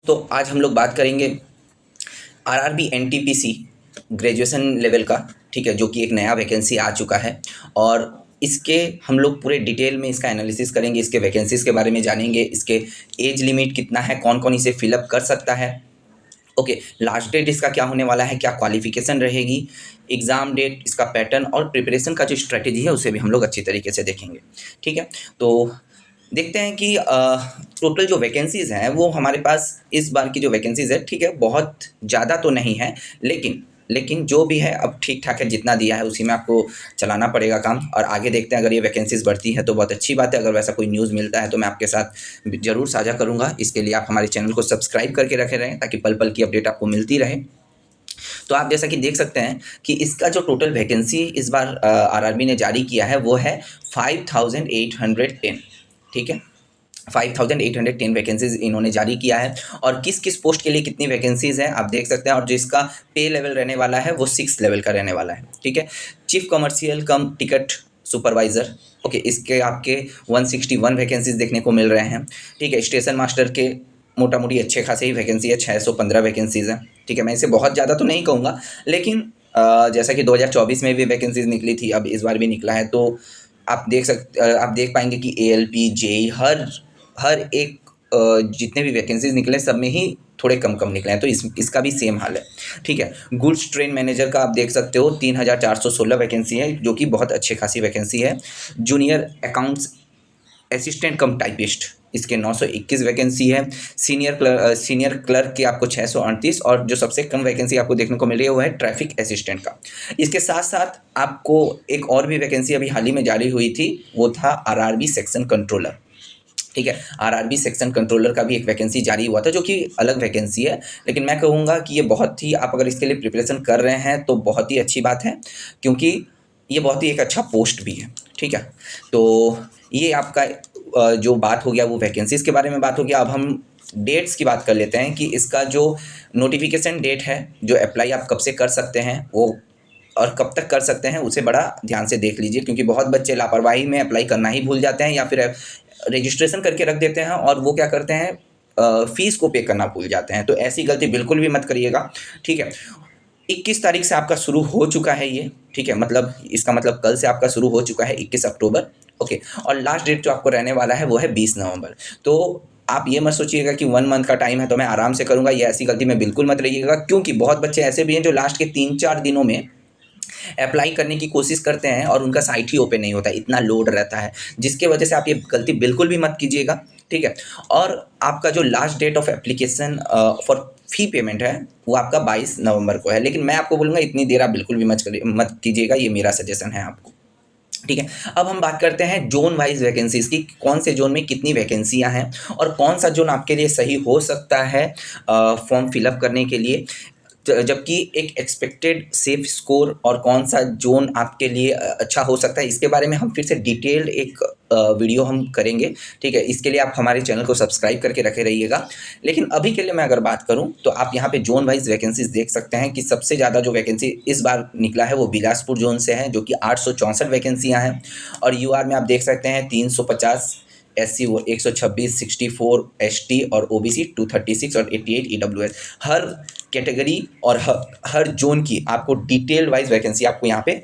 तो आज हम लोग बात करेंगे आरआरबी एनटीपीसी ग्रेजुएशन लेवल का, ठीक है, जो कि एक नया वैकेंसी आ चुका है। और इसके हम लोग पूरे डिटेल में इसका एनालिसिस करेंगे, इसके वैकेंसीज के बारे में जानेंगे, इसके एज लिमिट कितना है, कौन कौन इसे फिलअप कर सकता है। ओके, लास्ट डेट इसका क्या होने वाला है, क्या क्वालिफिकेशन रहेगी, एग्ज़ाम डेट, इसका पैटर्न और प्रिपरेशन का जो स्ट्रेटेजी है उसे भी हम लोग अच्छी तरीके से देखेंगे। ठीक है, तो देखते हैं कि टोटल जो वैकेंसीज़ हैं वो हमारे पास इस बार की जो वैकेंसीज़ है, ठीक है, बहुत ज़्यादा तो नहीं है, लेकिन जो भी है अब ठीक ठाक है, जितना दिया है उसी में आपको चलाना पड़ेगा काम। और आगे देखते हैं, अगर ये वैकेंसीज़ बढ़ती है तो बहुत अच्छी बात है, अगर वैसा कोई न्यूज़ मिलता है तो मैं आपके साथ ज़रूर साझा करूँगा। इसके लिए आप हमारे चैनल को सब्सक्राइब करके रखे रहें ताकि पल पल की अपडेट आपको मिलती रहे। तो आप जैसा कि देख सकते हैं कि इसका जो टोटल वैकेंसी इस बार आरआरबी ने जारी किया है वो है 5810, ठीक है, 5810 वैकेंसीज इन्होंने जारी किया है। और किस किस पोस्ट के लिए कितनी वैकेंसीज हैं आप देख सकते हैं। और जिसका पे लेवल रहने वाला है वो 6 लेवल का रहने वाला है, ठीक है। चीफ कमर्शियल कम टिकट सुपरवाइज़र, ओके, इसके आपके 161 वैकेंसीज देखने को मिल रहे हैं, ठीक है। स्टेशन मास्टर के मोटा मोटी अच्छे खासे ही वैकेंसी है, 615 वैकेंसीज हैं, ठीक है। मैं इसे बहुत ज़्यादा तो नहीं कहूँगा, लेकिन जैसा कि 2024 में भी वैकेंसीज निकली थी, अब इस बार भी निकला है, तो आप देख पाएंगे कि एएलपी जेई हर एक जितने भी वैकेंसीज निकले सब में ही थोड़े कम कम निकले हैं, तो इसका भी सेम हाल है, ठीक है। गुड्स ट्रेन मैनेजर का आप देख सकते हो 3416 वैकेंसी है, जो कि बहुत अच्छी खासी वैकेंसी है। जूनियर अकाउंट्स असिस्टेंट कम टाइपिस्ट, इसके 921 वैकेंसी है। सीनियर क्लर्क की आपको 638, और जो सबसे कम वैकेंसी आपको देखने को मिल रही है वो है ट्रैफिक असिस्टेंट का। इसके साथ साथ आपको एक और भी वैकेंसी अभी हाल ही में जारी हुई थी, वो था आरआरबी सेक्शन कंट्रोलर, ठीक है। आरआरबी सेक्शन कंट्रोलर का भी एक वैकेंसी जारी हुआ था, जो कि अलग वैकेंसी है, लेकिन मैं कहूँगा कि ये बहुत ही, आप अगर इसके लिए प्रिपरेशन कर रहे हैं तो बहुत ही अच्छी बात है, क्योंकि ये बहुत ही एक अच्छा पोस्ट भी है, ठीक है। तो ये आपका जो बात हो गया वो वैकेंसीज़ के बारे में बात हो गया। अब हम डेट्स की बात कर लेते हैं कि इसका जो नोटिफिकेशन डेट है, जो अप्लाई आप कब से कर सकते हैं वो और कब तक कर सकते हैं, उसे बड़ा ध्यान से देख लीजिए, क्योंकि बहुत बच्चे लापरवाही में अप्लाई करना ही भूल जाते हैं, या फिर रजिस्ट्रेशन करके रख देते हैं और वो क्या करते हैं, फ़ीस को पे करना भूल जाते हैं। तो ऐसी गलती बिल्कुल भी मत करिएगा, ठीक है। 21 तारीख से आपका शुरू हो चुका है ये, ठीक है, मतलब इसका मतलब कल से आपका शुरू हो चुका है, 21 अक्टूबर, ओके। और लास्ट डेट जो आपको रहने वाला है वो है 20 नवंबर। तो आप ये मत सोचिएगा कि 1 मंथ का टाइम है तो मैं आराम से करूँगा, ये ऐसी गलती में बिल्कुल मत रहिएगा, क्योंकि बहुत बच्चे ऐसे भी हैं जो लास्ट के 3-4 दिनों में अप्लाई करने की कोशिश करते हैं और उनका साइट ही ओपन नहीं होता, इतना लोड रहता है, जिसके वजह से आप ये गलती बिल्कुल भी मत कीजिएगा, ठीक है। और आपका जो last date of application for fee payment है वो आपका 22 नवंबर को है, लेकिन मैं आपको बोलूँगा इतनी देर आप बिल्कुल भी मत कीजिएगा, ये मेरा सजेशन है आपको, ठीक है। अब हम बात करते हैं जोन वाइज वैकेंसीज़ की, कौन से जोन में कितनी वैकेंसियाँ हैं और कौन सा जोन आपके लिए सही हो सकता है फॉर्म फिलअप करने के लिए, जबकि एक एक्सपेक्टेड सेफ स्कोर और कौन सा जोन आपके लिए अच्छा हो सकता है, इसके बारे में हम फिर से डिटेल्ड एक वीडियो हम करेंगे, ठीक है। इसके लिए आप हमारे चैनल को सब्सक्राइब करके रखे रहिएगा। लेकिन अभी के लिए मैं अगर बात करूं तो आप यहाँ पे जोन वाइज वैकेंसीज देख सकते हैं कि सबसे ज़्यादा जो वैकेंसी इस बार निकला है वो बिलासपुर जोन से है, जो कि 864 वैकेंसियाँ हैं। और यूआर में आप देख सकते हैं 350, SC वो 126, 64 ST और OBC 236 और 88 EWS। हर कैटेगरी और हर जोन की आपको डिटेल वाइज वैकेंसी आपको यहाँ पे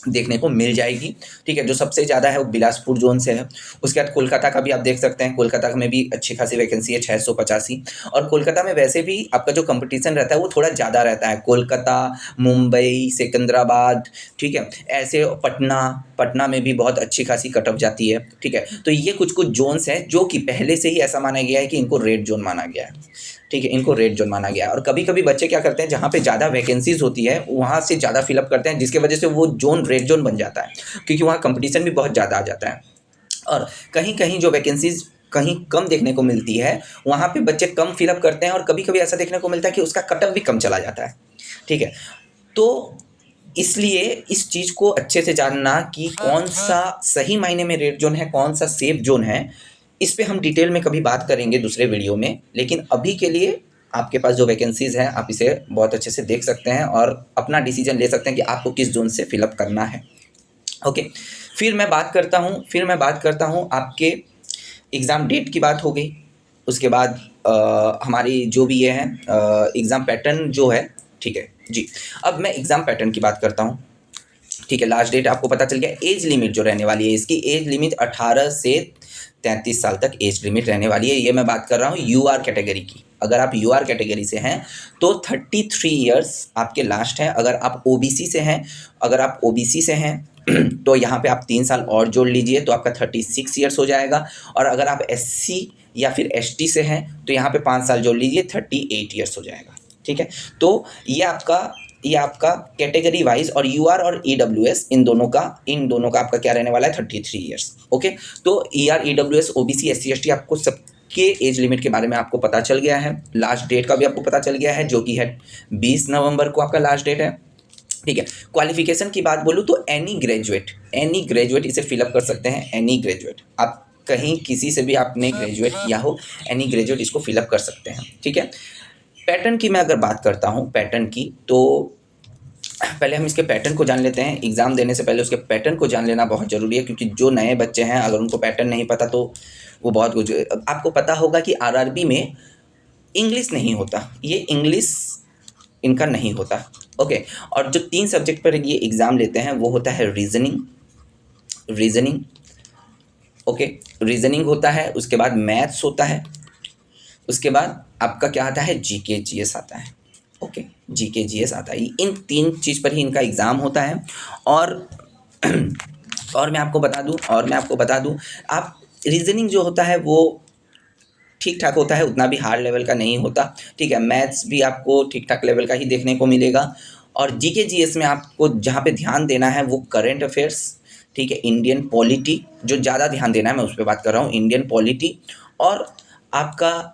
देखने को मिल जाएगी, ठीक है। जो सबसे ज़्यादा है वो बिलासपुर जोन से है। उसके बाद कोलकाता का भी आप देख सकते हैं, कोलकाता में भी अच्छी खासी वैकेंसी है, 685। और कोलकाता में वैसे भी आपका जो कंपटीशन रहता है वो थोड़ा ज़्यादा रहता है, कोलकाता, मुंबई, सिकंदराबाद, ठीक है, ऐसे पटना में भी बहुत अच्छी खासी कट ऑफ जाती है, ठीक है। तो ये कुछ कुछ जोन्स हैं जो कि पहले से ही ऐसा माना गया है कि इनको रेड जोन माना गया है, ठीक है, इनको रेड जोन माना गया है। और कभी कभी बच्चे क्या करते हैं, जहाँ पे ज़्यादा वैकेंसीज होती है वहाँ से ज़्यादा फिलअप करते हैं, जिसकी वजह से वो जोन रेड जोन बन जाता है, क्योंकि वहाँ कंपटीशन भी बहुत ज़्यादा आ जाता है। और कहीं कहीं जो वैकेंसीज कहीं कम देखने को मिलती है वहाँ पे बच्चे कम फिलअप करते हैं, और कभी कभी ऐसा देखने को मिलता है कि उसका कट ऑफ भी कम चला जाता है, ठीक है। तो इसलिए इस चीज़ को अच्छे से जानना कि कौन सा सही मायने में रेड जोन है, कौन सा सेफ जोन है, इस पे हम डिटेल में कभी बात करेंगे दूसरे वीडियो में। लेकिन अभी के लिए आपके पास जो वैकेंसीज़ हैं आप इसे बहुत अच्छे से देख सकते हैं और अपना डिसीजन ले सकते हैं कि आपको किस जोन से फिलअप करना है, ओके। फिर मैं बात करता हूँ आपके एग्ज़ाम डेट की बात हो गई। उसके बाद हमारी जो भी ये है एग्ज़ाम पैटर्न जो है, ठीक है जी। अब मैं एग्ज़ाम पैटर्न की बात करता हूँ, ठीक है। लास्ट डेट आपको पता चल गया। एज लिमिट जो रहने वाली है, इसकी एज लिमिट 18 से 33 साल तक एज लिमिट रहने वाली है। ये मैं बात कर रहा हूँ यूआर कैटेगरी की। अगर आप यूआर कैटेगरी से हैं तो 33 ईयर्स आपके लास्ट है। अगर आप ओबीसी से हैं, अगर आप ओबीसी से हैं तो यहाँ पे आप 3 साल और जोड़ लीजिए तो आपका 36 ईयर्स हो जाएगा। और अगर आप एससी या फिर एसटी से हैं तो यहाँ पे 5 साल जोड़ लीजिए, 38 ईयर्स हो जाएगा, ठीक है। तो ये आपका कैटेगरी वाइज और यूआर और ईडब्ल्यूएस इन दोनों का आपका क्या रहने वाला है, 33 ईयर्स, ओके। तो ER, EWS, OBC, SC, ST आपको सबके एज लिमिट के बारे में आपको पता चल गया है। लास्ट डेट का भी आपको पता चल गया है जो कि है 20 नवंबर को आपका लास्ट डेट है, ठीक है। क्वालिफिकेशन की बात बोलूँ तो एनी ग्रेजुएट इसे फिलअप कर सकते हैं। एनी ग्रेजुएट, आप कहीं किसी से भी आपने ग्रेजुएट किया हो, एनी ग्रेजुएट इसको फिलअप कर सकते हैं, ठीक है। पैटर्न की मैं अगर बात करता हूँ पैटर्न की, तो पहले हम इसके पैटर्न को जान लेते हैं। एग्ज़ाम देने से पहले उसके पैटर्न को जान लेना बहुत ज़रूरी है, क्योंकि जो नए बच्चे हैं अगर उनको पैटर्न नहीं पता तो वो बहुत कुछ। आपको पता होगा कि आरआरबी में इंग्लिश नहीं होता, ये इंग्लिश इनका नहीं होता, ओके। और जो 3 सब्जेक्ट पर ये एग्ज़ाम लेते हैं वो होता है रीजनिंग, ओके, रीजनिंग होता है। उसके बाद मैथ्स होता है, उसके बाद आपका क्या आता है, जीके जीएस आता है, ओके, जीके जीएस आता है। इन 3 चीज़ पर ही इनका एग्ज़ाम होता है। और और मैं आपको बता दूं आप रीजनिंग जो होता है वो ठीक ठाक होता है, उतना भी हार्ड लेवल का नहीं होता, ठीक है। मैथ्स भी आपको ठीक ठाक लेवल का ही देखने को मिलेगा। और जीके जीएस में आपको जहाँ पे ध्यान देना है वो करंट अफेयर्स, ठीक है, इंडियन पॉलिटी जो ज़्यादा ध्यान देना है, मैं उस पर बात कर रहा हूँ, इंडियन पॉलिटी। और आपका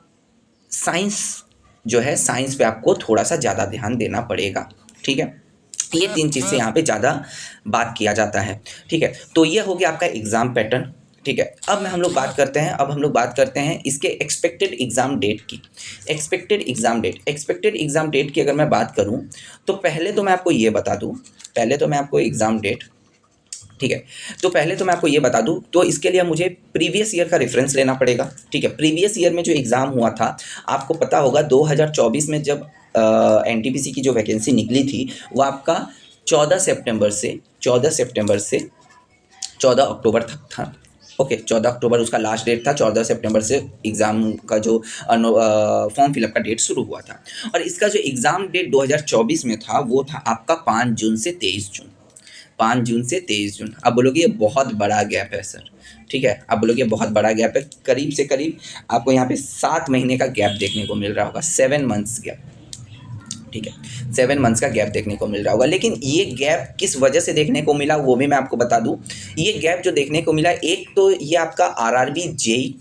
साइंस जो है, साइंस पे आपको थोड़ा सा ज़्यादा ध्यान देना पड़ेगा, ठीक है। ये 3 चीज़ से यहाँ पे ज़्यादा बात किया जाता है, ठीक है। तो ये हो गया आपका एग्ज़ाम पैटर्न, ठीक है। अब हम लोग बात करते हैं इसके एक्सपेक्टेड एग्ज़ाम डेट की। एक्सपेक्टेड एग्ज़ाम डेट की अगर मैं बात करूँ तो पहले तो मैं आपको एग्ज़ाम डेट, ठीक है। तो पहले तो मैं आपको ये बता दूं, तो इसके लिए मुझे प्रीवियस ईयर का रेफरेंस लेना पड़ेगा, ठीक है। प्रीवियस ईयर में जो एग्ज़ाम हुआ था, आपको पता होगा 2024 में जब एनटीपीसी की जो वैकेंसी निकली थी वो आपका 14 सितंबर से 14 अक्टूबर तक था, ओके। 14 अक्टूबर उसका लास्ट डेट था, 14 सितंबर से एग्ज़ाम का जो फॉर्म फिलअप का डेट शुरू हुआ था। और इसका जो एग्ज़ाम डेट 2024 में था वो था आपका 5 जून से 23 जून। 5 जून से 23 जून। अब बोलोगे ये बहुत बड़ा गैप है सर, ठीक है। अब बोलोगे बहुत बड़ा गैप है, करीब से करीब आपको यहाँ पे 7 महीने का गैप देखने को मिल रहा होगा, 7 मंथ्स गैप, ठीक है। 7 मंथ्स का गैप देखने को मिल रहा होगा। लेकिन ये गैप किस वजह से देखने को मिला वो भी मैं आपको बता दूं। ये गैप जो देखने को मिला, एक तो ये आपका आरआरबी जेई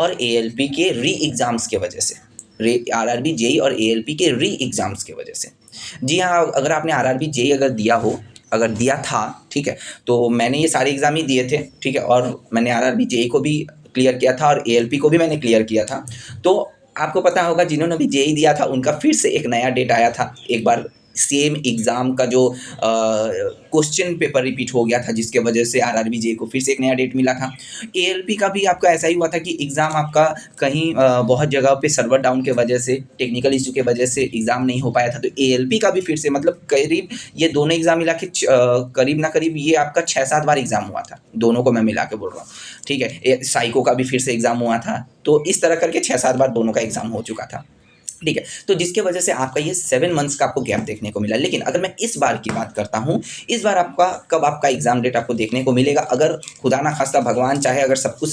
और एएलपी के री एग्ज़ाम्स के वजह से, आरआरबी जेई और एएलपी के री एग्ज़ाम्स के वजह से। जी हाँ, अगर आपने आरआरबी जेई अगर दिया था, ठीक है, तो मैंने ये सारे एग्ज़ाम ही दिए थे, ठीक है। और मैंने आरआरबी जेई को भी क्लियर किया था और एएलपी को भी मैंने क्लियर किया था। तो आपको पता होगा जिन्होंने भी जेई दिया था उनका फिर से एक नया डेट आया था, एक बार सेम एग्ज़ाम का जो क्वेश्चन पेपर रिपीट हो गया था, जिसके वजह से आरआरबी जेई को फिर से एक नया डेट मिला था। एएलपी का भी आपका ऐसा ही हुआ था कि एग्ज़ाम आपका कहीं बहुत जगह पे सर्वर डाउन के वजह से, टेक्निकल इशू के वजह से एग्ज़ाम नहीं हो पाया था। तो एएलपी का भी फिर से, मतलब करीब ये दोनों एग्ज़ाम मिला के करीब ना करीब ये आपका 6-7 बार एग्ज़ाम हुआ था, दोनों को मैं मिला के बोल रहा हूँ, ठीक है। साइको का भी फिर से एग्ज़ाम हुआ था, तो इस तरह करके 6-7 बार दोनों का एग्ज़ाम हो चुका था, ठीक है। तो जिसके वजह से आपका ये 7 मंथ्स का आपको गैप देखने को मिला। लेकिन अगर मैं इस बार की बात करता हूँ, इस बार आपका कब आपका एग्ज़ाम डेट आपको देखने को मिलेगा, अगर खुदा ना खास्ता भगवान चाहे अगर सब कुछ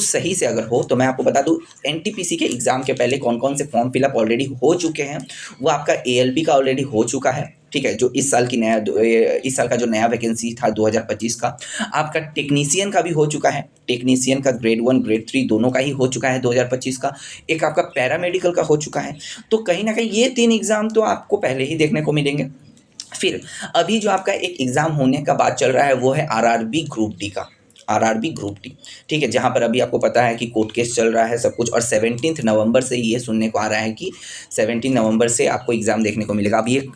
सही से अगर हो, तो मैं आपको बता दूँ एनटीपीसी के एग्ज़ाम के पहले कौन कौन से फॉर्म फिलअप ऑलरेडी हो चुके हैं। वो आपका एएलपी का ऑलरेडी हो चुका है, ठीक है, जो इस साल का जो नया वैकेंसी था 2025 का। आपका टेक्नीशियन का भी हो चुका है, टेक्नीशियन का ग्रेड 1 ग्रेड 3 दोनों का ही हो चुका है 2025 का। एक आपका पैरामेडिकल का हो चुका है। तो कहीं ना कहीं ये 3 एग्ज़ाम तो आपको पहले ही देखने को मिलेंगे। फिर अभी जो आपका एक एग्ज़ाम होने का बात चल रहा है वो है आरआरबी ग्रुप डी, ठीक है, जहाँ पर अभी आपको पता है कि कोर्ट केस चल रहा है सब कुछ। और 17 नवंबर से ये सुनने को आ रहा है कि 17 नवंबर से आपको एग्ज़ाम देखने को मिलेगा। अभी ये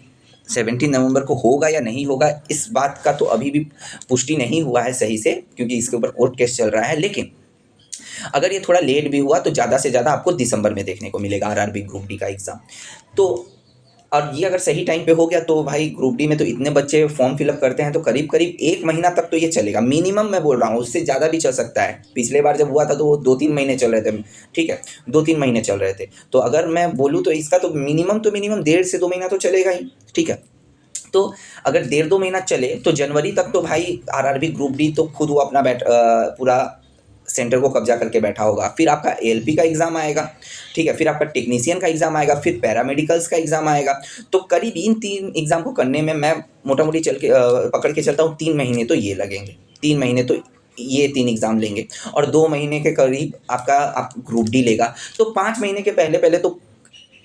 17 नवंबर को होगा या नहीं होगा इस बात का तो अभी भी पुष्टि नहीं हुआ है सही से, क्योंकि इसके ऊपर कोर्ट केस चल रहा है। लेकिन अगर ये थोड़ा लेट भी हुआ तो ज़्यादा से ज़्यादा आपको दिसंबर में देखने को मिलेगा आरआरबी ग्रुप डी का एग्ज़ाम। तो और ये अगर सही टाइम पे हो गया तो भाई ग्रुप डी में तो इतने बच्चे फॉर्म फिलअप करते हैं, तो करीब करीब 1 महीना तक तो ये चलेगा मिनिमम, मैं बोल रहा हूँ, उससे ज़्यादा भी चल सकता है। पिछले बार जब हुआ था तो वो 2-3 महीने चल रहे थे, ठीक है, 2-3 महीने चल रहे थे। तो अगर मैं बोलूँ तो इसका तो मिनिमम 1.5 से 2 महीना तो चलेगा ही, ठीक है। तो अगर 1.5-2 महीना चले तो जनवरी तक तो भाई आरआरबी ग्रुप डी तो खुद वो अपना पूरा सेंटर को कब्जा करके बैठा होगा। फिर आपका एएलपी का एग्ज़ाम आएगा, ठीक है, फिर आपका टेक्नीशियन का एग्ज़ाम आएगा, फिर पैरामेडिकल्स का एग्ज़ाम आएगा। तो करीब इन 3 एग्ज़ाम को करने में मैं मोटा-मोटी चल के पकड़ के चलता हूँ 3 महीने तो ये लगेंगे। 3 महीने तो ये 3 एग्ज़ाम लेंगे और 2 महीने के करीब आपका आप ग्रुप डी लेगा। तो 5 महीने के पहले-पहले तो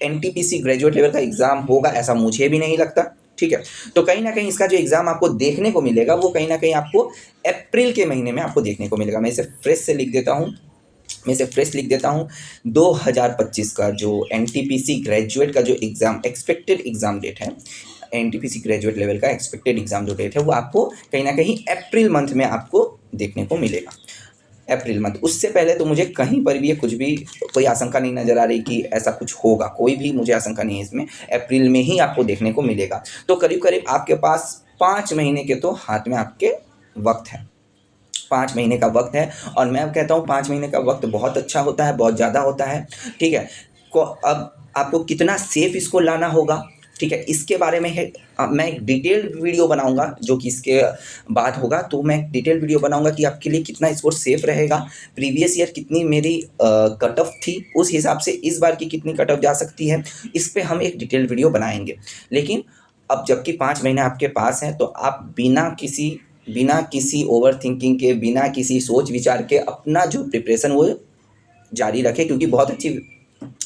एनटीपीसी ग्रेजुएट लेवल का एग्ज़ाम होगा ऐसा मुझे भी नहीं लगता, ठीक है। तो कहीं न कहीं इसका जो एग्ज़ाम आपको देखने को मिलेगा वो कहीं न कहीं आपको अप्रैल के महीने में आपको देखने को मिलेगा। मैं इसे फ्रेश से लिख देता हूँ, मैं इसे फ्रेश लिख देता हूँ। 2025 का जो एनटीपीसी ग्रेजुएट का जो एग्ज़ाम एक्सपेक्टेड एग्ज़ाम डेट है, एनटीपीसी ग्रेजुएट लेवल का एक्सपेक्टेड एग्ज़ाम जो डेट है वो आपको कहीं न कहीं अप्रैल मंथ में आपको देखने को मिलेगा। अप्रैल मंथ, उससे पहले तो मुझे कहीं पर भी ये कुछ भी कोई आशंका नहीं नज़र आ रही कि ऐसा कुछ होगा, कोई भी मुझे आशंका नहीं है इसमें। अप्रैल में ही आपको देखने को मिलेगा। तो करीब-करीब आपके पास 5 महीने के तो हाथ में आपके वक़्त है। 5 महीने का वक़्त है और मैं कहता हूँ 5 महीने का वक़्त बहुत अच्छा होता है, बहुत ज़्यादा होता है, ठीक है। अब आपको कितना सेफ़ इसको लाना होगा, ठीक है, इसके बारे में है मैं एक डिटेल्ड वीडियो बनाऊँगा जो कि इसके बाद होगा। तो मैं एक डिटेल्ड वीडियो बनाऊँगा कि आपके लिए कितना स्कोर सेफ़ रहेगा, प्रीवियस ईयर कितनी मेरी कट ऑफ थी, उस हिसाब से इस बार की कितनी कट ऑफ जा सकती है, इस पे हम एक डिटेल्ड वीडियो बनाएँगे। लेकिन अब जबकि 5 महीने आपके पास हैं तो आप बिना किसी ओवरथिंकिंग के, बिना किसी सोच विचार के अपना जो प्रिपरेशन वो जारी रखें, क्योंकि बहुत अच्छी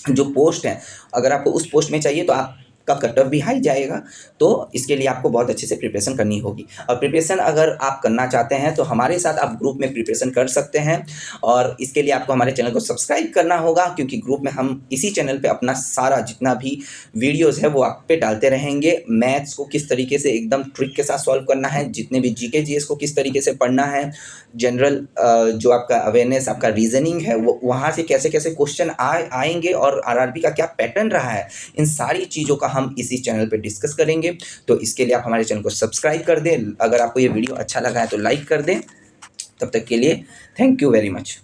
जो पोस्ट है, अगर आपको उस पोस्ट में चाहिए तो आपका कट ऑफ भी हाई जाएगा। तो इसके लिए आपको बहुत अच्छे से प्रिपरेशन करनी होगी और प्रिपरेशन अगर आप करना चाहते हैं तो हमारे साथ आप ग्रुप में प्रिपरेशन कर सकते हैं और इसके लिए आपको हमारे चैनल को सब्सक्राइब करना होगा, क्योंकि ग्रुप में हम इसी चैनल पे अपना सारा जितना भी वीडियोस है वो आप पे डालते रहेंगे। मैथ्स को किस तरीके से एकदम ट्रिक के साथ सॉल्व करना है, जितने भी जीके जीएस को किस तरीके से पढ़ना है, जनरल जो आपका अवेयरनेस, आपका रीजनिंग है, वो वहाँ से कैसे कैसे क्वेश्चन आएंगे और आरआरबी का क्या पैटर्न रहा है, इन सारी चीज़ों का हम इसी चैनल पे डिस्कस करेंगे। तो इसके लिए आप हमारे चैनल को सब्सक्राइब कर दें। अगर आपको ये वीडियो अच्छा लगा है तो लाइक कर दें। तब तक के लिए थैंक यू वेरी मच।